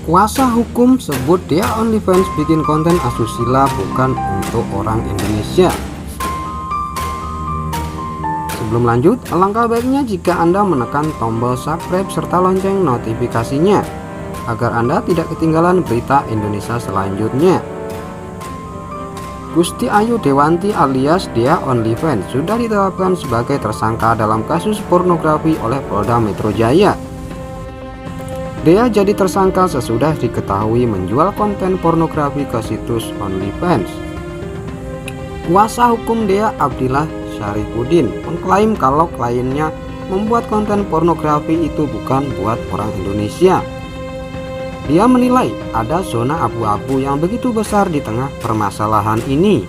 Kuasa hukum sebut dia OnlyFans bikin konten asusila bukan untuk orang Indonesia. Sebelum lanjut, alangkah baiknya jika Anda menekan tombol subscribe serta lonceng notifikasinya agar Anda tidak ketinggalan berita Indonesia selanjutnya. Gusti Ayu Dewanti alias Dea OnlyFans sudah ditetapkan sebagai tersangka dalam kasus pornografi oleh Polda Metro Jaya. Dea jadi tersangka sesudah diketahui menjual konten pornografi ke situs OnlyFans. Kuasa hukum Dea, Abdillah Syarifuddin, mengklaim kalau kliennya membuat konten pornografi itu bukan buat orang Indonesia. Dia menilai ada zona abu-abu yang begitu besar di tengah permasalahan ini.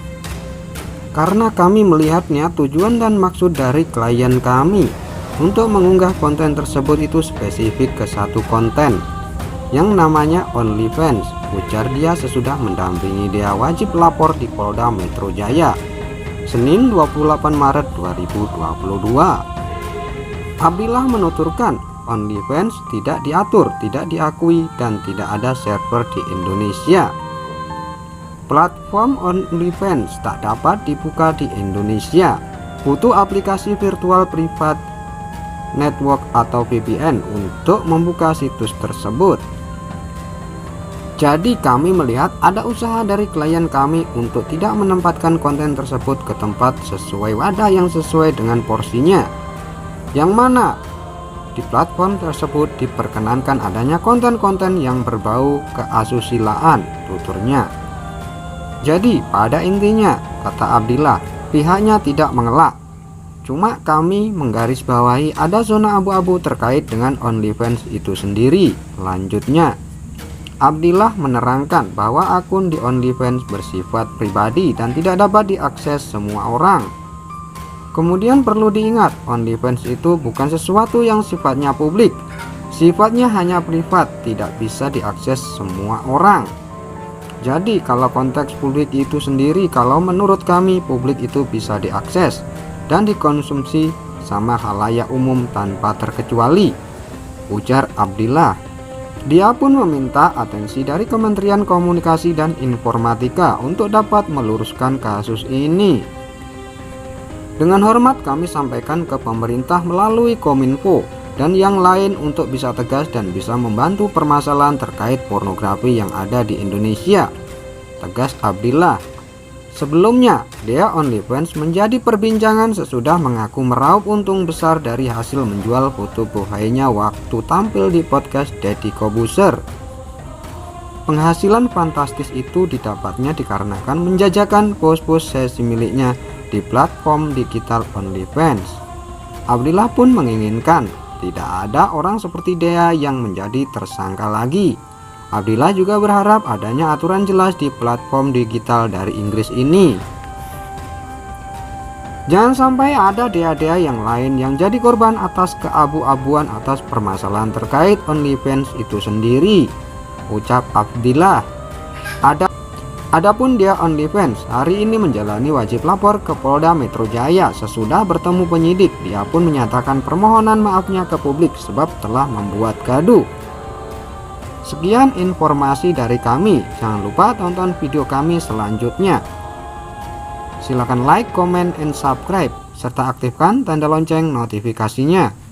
Karena kami melihatnya tujuan dan maksud dari klien kami untuk mengunggah konten tersebut itu spesifik ke satu konten yang namanya OnlyFans, ujar dia sesudah mendampingi Dea wajib lapor di Polda Metro Jaya Senin 28 Maret 2022. Abdillah menuturkan OnlyFans tidak diatur, tidak diakui, dan tidak ada server di Indonesia. Platform OnlyFans tak dapat dibuka di Indonesia, butuh aplikasi virtual privat network atau VPN untuk membuka situs tersebut. Jadi kami melihat ada usaha dari klien kami untuk tidak menempatkan konten tersebut ke tempat sesuai wadah yang sesuai dengan porsinya, yang mana di platform tersebut diperkenankan adanya konten-konten yang berbau keasusilaan, tuturnya. Jadi pada intinya, kata Abdillah, pihaknya tidak mengelak. Cuma kami menggarisbawahi ada zona abu-abu terkait dengan OnlyFans itu sendiri. Lanjutnya, Abdillah menerangkan bahwa akun di OnlyFans bersifat pribadi dan tidak dapat diakses semua orang. Kemudian perlu diingat, OnlyFans itu bukan sesuatu yang sifatnya publik. Sifatnya hanya privat, tidak bisa diakses semua orang. Jadi kalau konteks publik itu sendiri, kalau menurut kami publik itu bisa diakses dan dikonsumsi sama khalayak umum tanpa terkecuali, ujar Abdillah. Dia pun meminta atensi dari Kementerian Komunikasi dan Informatika untuk dapat meluruskan kasus ini. Dengan hormat kami sampaikan ke pemerintah melalui Kominfo dan yang lain untuk bisa tegas dan bisa membantu permasalahan terkait pornografi yang ada di Indonesia, tegas Abdillah. Sebelumnya, Dea OnlyFans menjadi perbincangan sesudah mengaku meraup untung besar dari hasil menjual foto bohainya waktu tampil di podcast Deddy Kobuser. Penghasilan fantastis itu didapatnya dikarenakan menjajakan post-post sesi miliknya di platform digital OnlyFans. Abdillah pun menginginkan tidak ada orang seperti Dea yang menjadi tersangka lagi. Abdillah juga berharap adanya aturan jelas di platform digital dari Inggris ini. Jangan sampai ada Dea-Dea yang lain yang jadi korban atas keabu-abuan atas permasalahan terkait OnlyFans itu sendiri, ucap Abdillah. Adapun Dea OnlyFans hari ini menjalani wajib lapor ke Polda Metro Jaya sesudah bertemu penyidik. Dia pun menyatakan permohonan maafnya ke publik sebab telah membuat gaduh. Sekian informasi dari kami. Jangan lupa tonton video kami selanjutnya. Silakan like, comment, and subscribe serta aktifkan tanda lonceng notifikasinya.